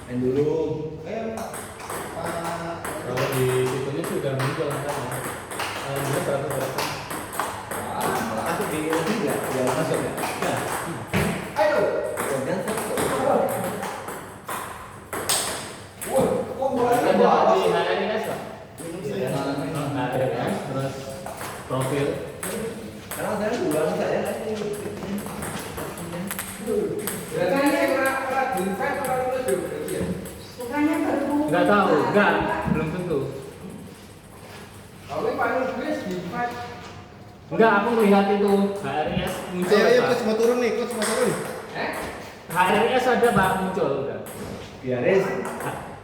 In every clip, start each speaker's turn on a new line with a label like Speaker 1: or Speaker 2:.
Speaker 1: Main dulu.
Speaker 2: Kalau di situnya sudah muncul kan. Dia berapa?
Speaker 1: Masuk di ini nggak? Ya masuk ya. Nah. Ayo. Kemudian
Speaker 2: Ada di HRS Pak. HRS terus profil.
Speaker 1: Karena saya ulang saya kan ini.
Speaker 3: Bukannya baru
Speaker 2: Enggak tahu, enggak, belum tentu. Enggak, aku melihat itu HRS muncul.
Speaker 4: Ayo,
Speaker 2: Pak.
Speaker 4: coach mau turun nih, coach mau turun.
Speaker 2: HRS ada Pak muncul udah.
Speaker 1: Biaris.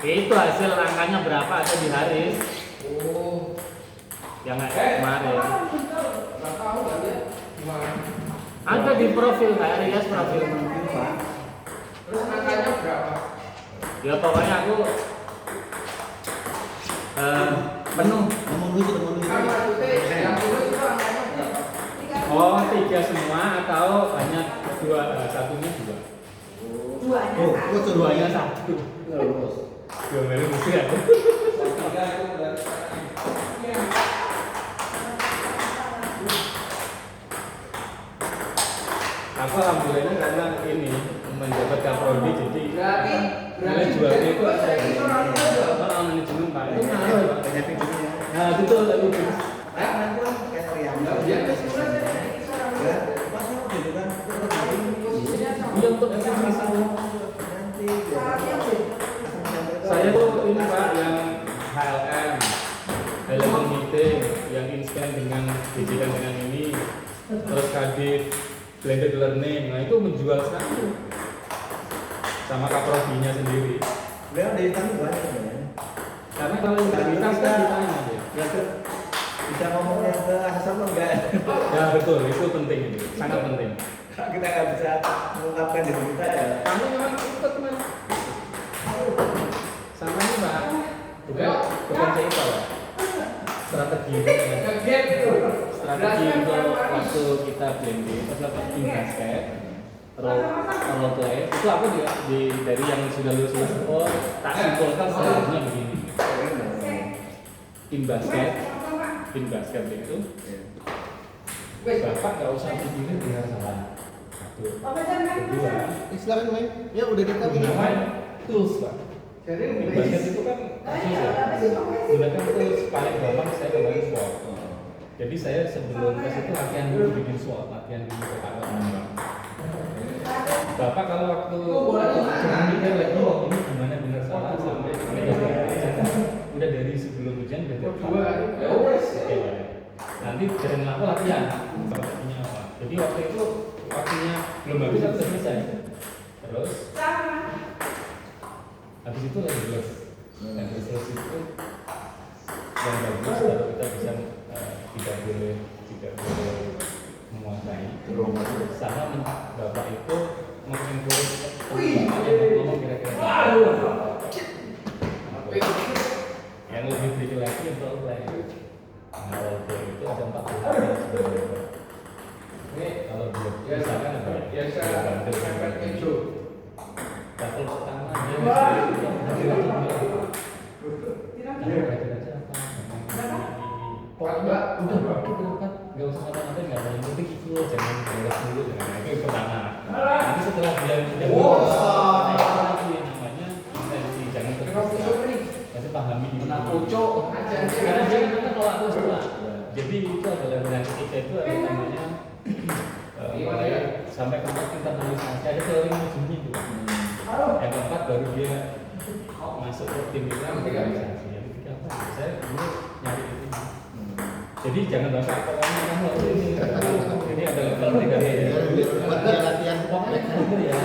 Speaker 2: Itu hasil angkanya berapa ada di Haris.
Speaker 1: Oh.
Speaker 2: Yang kemarin. Ada di profil HRS profil menteri Pak.
Speaker 5: Terus angkanya berapa?
Speaker 2: Ya pokoknya aku penuh.
Speaker 4: Ngomong dulu.
Speaker 5: Kan maksudnya yang dulu itu angkanya berapa?
Speaker 2: Oh 3 semua atau hanya 2, satunya 2.
Speaker 3: duanya
Speaker 4: Oh,
Speaker 3: satu.
Speaker 4: coach
Speaker 2: Duanya 1.
Speaker 1: Lulus.
Speaker 2: Dua melu mesti aku.
Speaker 5: Tiga itu berarti.
Speaker 2: Aku alhamdulillah karena ini menjabat kaprodi jadi
Speaker 5: Berarti
Speaker 2: nilai jualnya itu ada di
Speaker 5: orang itu
Speaker 2: manajemen Pak. Itu ngaruh Pak.
Speaker 4: Banyak videonya.
Speaker 2: Nah betul itu.
Speaker 1: Nah, nanti kan kayak yang
Speaker 5: dia kesimpulan
Speaker 1: ya, masih mau gitu kan?
Speaker 2: Iya untuk eksekusi.
Speaker 1: Nanti
Speaker 2: Saya tuh ini Pak yang HLM, elemen meeting, yang instan dengan digital dengan ini, terus kadit, blended learning, nah itu menjual sekali. Sama kaprodinya sendiri.
Speaker 1: beliau dari tamu banyak ya.
Speaker 2: Karena kalau integritas kan ditanya aja.
Speaker 1: Ya tuh bisa ngomongnya ke asal enggak?
Speaker 2: Ya betul, itu penting itu, sangat penting.
Speaker 1: Kita nggak bisa mengungkapkan diri kita ya.
Speaker 2: Kamu memang ikut Mas. Sama ini Pak, bukan cerita Pak. Strategi untuk waktu kita blending, pas dapat tim basket, role play, itu aku dari yang sudah lulus oh tak simpulkan seharusnya begini. Tim basket itu, bapak nggak usah pikirin dengan salah. Satu, kedua,
Speaker 4: Silakan main. Ya udah kita ini.
Speaker 2: gunakan tools Pak. Tim basket itu kan khusus ya. Gunakan tools paling gampang saya kembali SWOT. Jadi saya sebelum tes itu latihan dulu bikin SWOT, latihan dulu ke kakak nambang. Bapak kalau waktu mikir lagi ini gimana benar salah sampai udah dari sebelum ujian udah oke nanti jalan aku latihan strateginya apa. Jadi waktu itu waktunya belum habis aku selesai. Terus habis itu lagi les. Dan les itu yang bagus kalau kita bisa tidak boleh menguasai. Sama bapak itu mengencourage ngomong kira-kira yang lebih tricky lagi untuk play. Nah, role play itu ada 4 sebenarnya. Oke, kalau belum misalkan apa ya?
Speaker 5: biasa
Speaker 2: Bandel
Speaker 5: pepet keju.
Speaker 2: Level pertama dia masih pokoknya udah berangkat nggak usah ngapa-ngapain nggak ada yang penting itu jangan beres dulu jangan itu yang pertama. Nanti setelah dia lagi namanya intensi jangan terus nanti pahami
Speaker 5: Nah, pucuk aja.
Speaker 2: karena dia kan kalau aku setelah jadi itu adalah yang ketiga itu ada namanya mulai sampai keempat internalisasi ada teori manajemen itu. Yang keempat baru dia masuk ke tim itu organisasi. Yang ketiga apa? Saya dulu nyari itu. Jadi jangan bapak pokoknya kamu harus ini. Ini ada level 3 ya.
Speaker 4: Latihan
Speaker 2: Pokoknya kan gitu ya.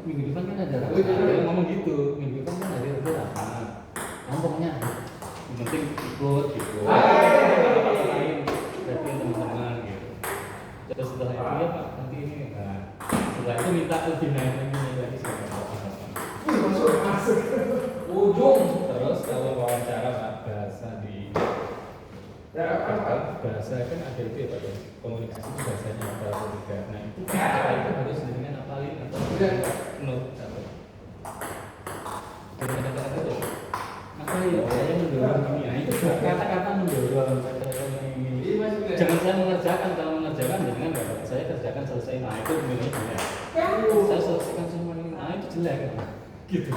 Speaker 2: Minggu depan kan ada rapat. Dia ngomong gitu. Minggu depan kan ada rapat. Kamu pokoknya yang penting ikut gitu. Lain berarti teman-teman gitu. Terus setelah itu ya Pak nanti ini setelah itu minta lebih naik lagi
Speaker 5: Masuk. Ujung.
Speaker 2: terus kalau wawancara Pak bahasa di bahasa kan ada itu ya Pak ya komunikasi itu bahasanya ada atau tidak. Nah itu kita itu harus dengan apalin atau menurut Jadi kata-kata itu apa ya saya mendorong ini, nah itu kata-kata mendorong ini. Jangan saya mengerjakan, kalau mengerjakan jangan nggak saya kerjakan selesai, nah itu nilainya saya selesaikan semua ini, nah itu jelek gitu.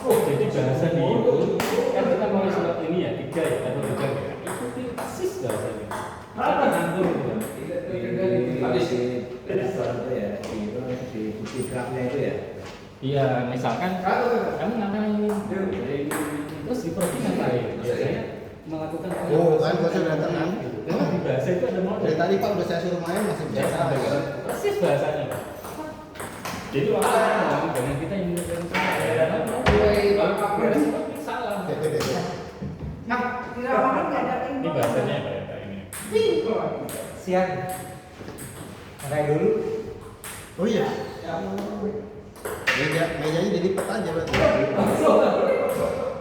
Speaker 2: Oh jadi bahasa nih itu kan kita mau surat ini ya 3 ya atau 3 ya ikuti persis bahasanya. Apa nganggur gitu kan?
Speaker 1: Di bukti grafnya itu ya.
Speaker 2: Iya, misalkan kamu ngapain terus di prodi ngapain? Biasanya melakukan
Speaker 4: Oh, kan bosnya udah tenang.
Speaker 2: gitu. Karena di bahasa itu ada model.
Speaker 4: Dari tadi Pak udah saya suruh main masih
Speaker 2: Ya,
Speaker 4: biasa aja.
Speaker 2: persis bahasanya Pak. Jadi waktu ngomong dengan kita yang mengerjakan salah.
Speaker 3: Nah, tidak apa-apa nggak ada
Speaker 2: Ini bahasanya apa ya Pak ini?
Speaker 5: Siang. Kayak dulu.
Speaker 4: Oh iya. Mejanya dilipat aja berarti.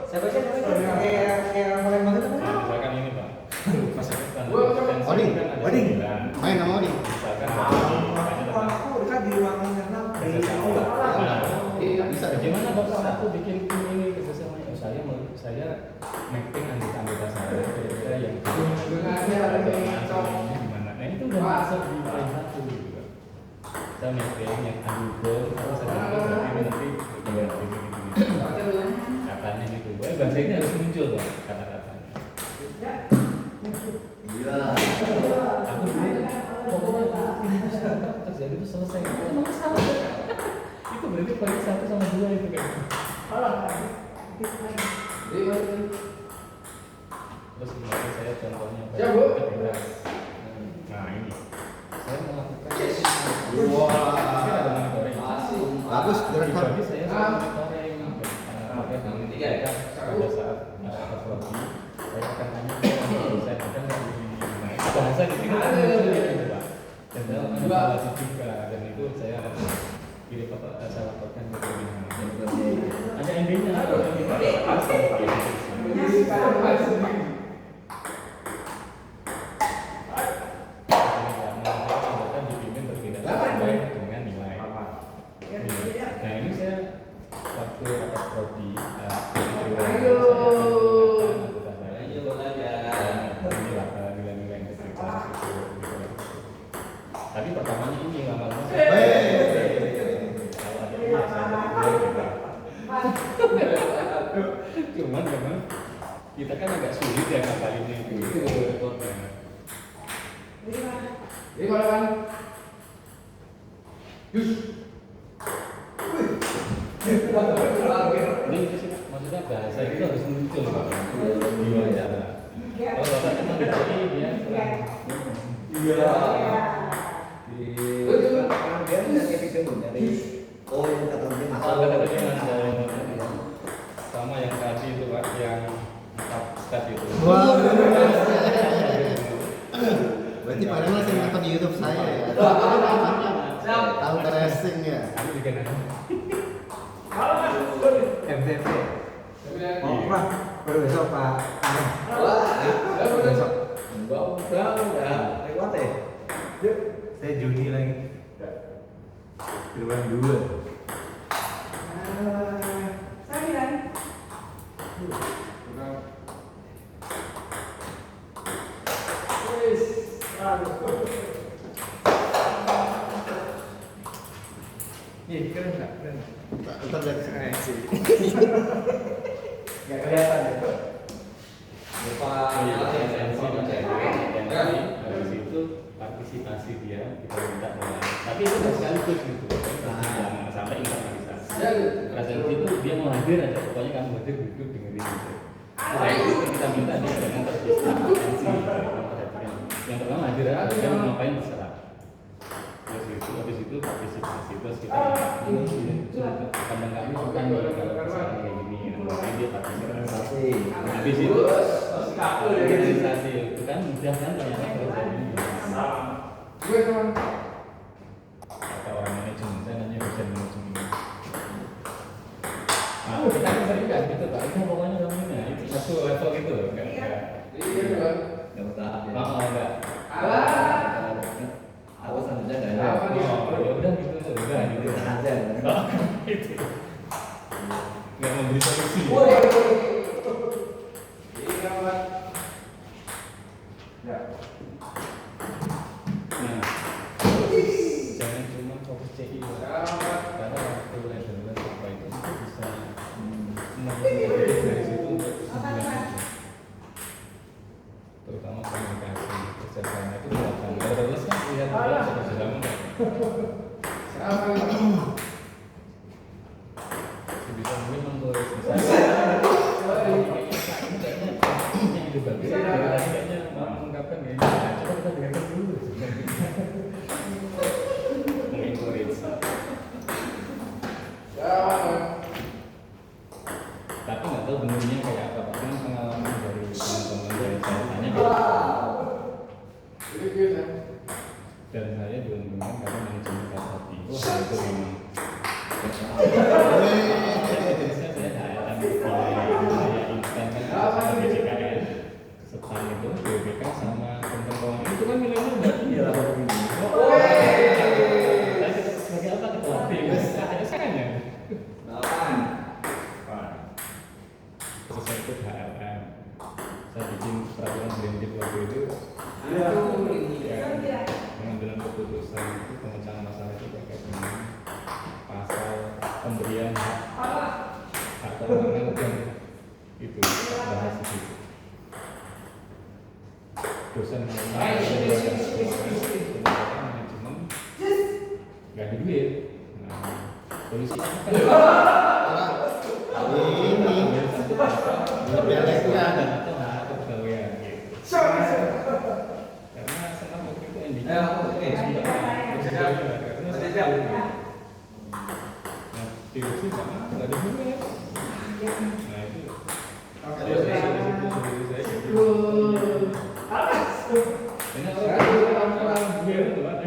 Speaker 5: Siapa sih namanya? Kayak mulai banget apa?
Speaker 2: Nah, misalkan ini Pak. Masa depan.
Speaker 4: Oding.
Speaker 5: Oding.
Speaker 4: Main sama Oding.
Speaker 2: Misalkan
Speaker 5: Aku dekat di ruangan karena di aula.
Speaker 4: Bisa.
Speaker 2: Bagaimana Bapak aku bikin tim ini kerjasamanya? Oh, saya mapping anggota saya kira-kira yang gimana? Nah itu udah masuk di poin 1 gitu kan. Kita mapping yang undue, terus saya berarti nanti katanya gitu. Bahasa ini harus muncul loh kata-katanya.
Speaker 1: Iya.
Speaker 2: Aku pokoknya ini terjadi itu selesai. Emang salah. Itu berarti poin 1 sama 2 itu kan. Terus kemarin saya contohnya
Speaker 5: Ya, Bu.
Speaker 2: ketika, nah ini saya melakukan
Speaker 4: Wah.
Speaker 2: mungkin ada monitoring
Speaker 4: Bagus, direkam.
Speaker 2: pribadi saya monitoring pakai bank
Speaker 1: Tiga ya?
Speaker 2: pada saat prodi saya akan tanya saya ada nggak di bahasa di sini kan muncul gitu Pak dan saya akan evaluasi juga dan itu saya akan kirim saya laporkan ke pimpinan ada MB-nya atau dipimpin berbeda sesuai dengan nilai. Nah ini saya waktu rapat prodi nilai-nilai integritas itu. Tapi pertamanya ini lama-lama kalau ada ini ya saya terbuka. Cuman memang kita kan agak sulit ya ngapalinnya itu.
Speaker 5: Ini mana kan? Yus.
Speaker 2: Ini itu sih maksudnya bahasa itu harus muncul Pak di wawancara. Kalau Bapak memang di sini dia
Speaker 1: Iya. Di dia dari video dari oh yang kata dia
Speaker 2: kalau kata-katanya ada sama yang tadi itu Pak yang 4 step itu.
Speaker 4: Wah. Berarti Pak Renal sering nonton di YouTube saya ya. Tahu tracing ya.
Speaker 2: Aku juga nanti.
Speaker 5: MTV. Oh, Pak. Baru besok Pak. Besok.
Speaker 1: enggak udah lewat ya.
Speaker 5: Yuk, saya Juni lagi. Duluan dulu.
Speaker 3: Saya bilang,
Speaker 5: Ih, keren nggak? Keren.
Speaker 4: Ntar lihat
Speaker 5: Keren sih.
Speaker 1: Enggak kelihatan ya. Lupa
Speaker 2: Iya,
Speaker 1: esensi
Speaker 2: dan nanti habis itu partisipasi dia kita minta mulai. Tapi itu nggak sekaligus gitu. Sampai internalisasi. Presensi itu dia mau hadir aja, pokoknya kamu hadir duduk dengerin gitu. Nah itu kita minta dia jangan terdistraksi. Yang pertama hadir aja, dia mau ngapain terserah. Habis itu partisipasi terus kita kadang kami bukan kalau misalnya kayak gini, makanya dia partisipasi. Habis itu organisasi itu kan mudah kan ternyata
Speaker 5: Gue teman.
Speaker 2: kata orang manajemen saya nanya dosen manajemen. Nah kita kan sering kan gitu Pak, itu pokoknya namanya itu satu level gitu loh kan?
Speaker 5: Iya kan.
Speaker 1: enggak bertahap ya.
Speaker 2: Oh enggak.
Speaker 1: Aku selanjutnya enggak
Speaker 5: Apa
Speaker 1: ada.
Speaker 5: nih?
Speaker 2: Oh ya udah gitu, udah gitu.
Speaker 1: Kita aja.
Speaker 2: Oh, itu. solusi.
Speaker 5: Ya.
Speaker 2: Nah, jangan cuma fokus CI, karena waktu level apa itu bisa menjadi dari situ untuk kesimpulan itu. Terutama komunikasi kerjasama itu kelihatan. Kalau terus kan lihat dia kerjasama nggak? Sebisa mungkin menulis misalnya yang itu bagus, kayaknya mengungkapkan ya. Coba kita dengarkan dulu. Mengencourage. Tapi nggak tahu benarnya kayak apa. Kan pengalaman dari teman-teman dari saya tanya gitu. Dan saya diuntungkan karena manajemen Kasati. Wah itu memang. Saya ada saya instan kan BCKN setan itu BPK sama teman-teman itu kan nilainya udah tinggi lah begini. Saya sebagai apa ketua tim? Katanya saya ya. Terus saya ikut HRM. Saya bikin peraturan blended waktu itu. Pengambilan keputusan itu pemecahan masalah itu pakai pasal pemberian hak kewenangan dan itu bahas di situ. Dosen manajemen nggak ada duit. Nah, polisi kan dan atau hak kepegawaian gitu. Karena senang waktu itu endingnya direksi sama nggak ada duit. Nah itu saya di situ sendiri saya jadi ini orang biar itu kan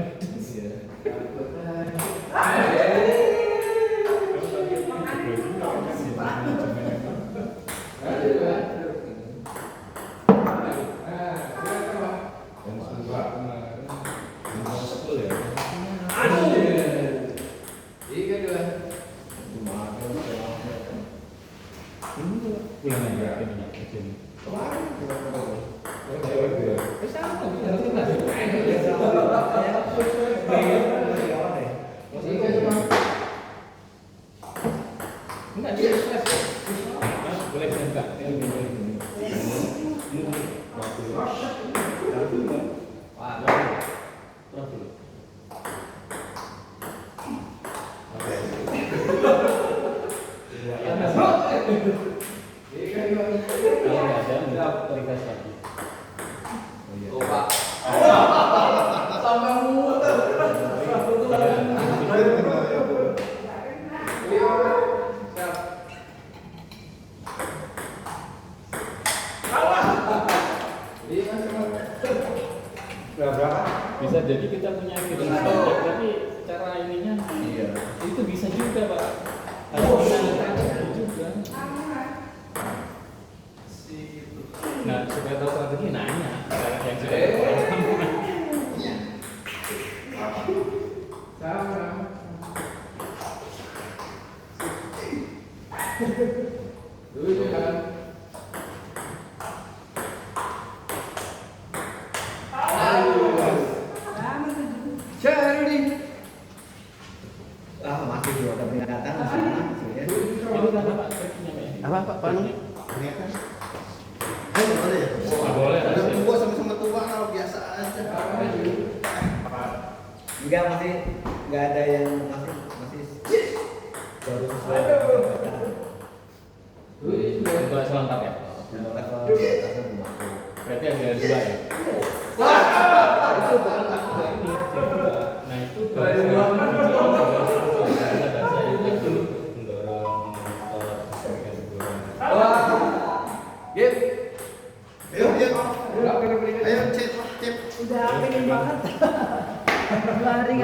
Speaker 2: bisa jadi kita punya feeling standar tapi cara ininya itu bisa juga Pak harus juga. Nah supaya tahu strategi nanya cara yang sudah
Speaker 4: masih dua peningkatan
Speaker 5: Apa Pak Panu?
Speaker 4: peningkatan boleh ya?
Speaker 2: boleh
Speaker 4: Udah tua sama-sama tua kalau biasa aja.
Speaker 6: Enggak, masih enggak ada yang masih baru sesuai dengan kesepakatan.
Speaker 2: untuk selengkap ya.
Speaker 6: Untuk level atasnya belum aku.
Speaker 2: Berarti ada dua ya. Itu bukan ini. Nah itu bahasa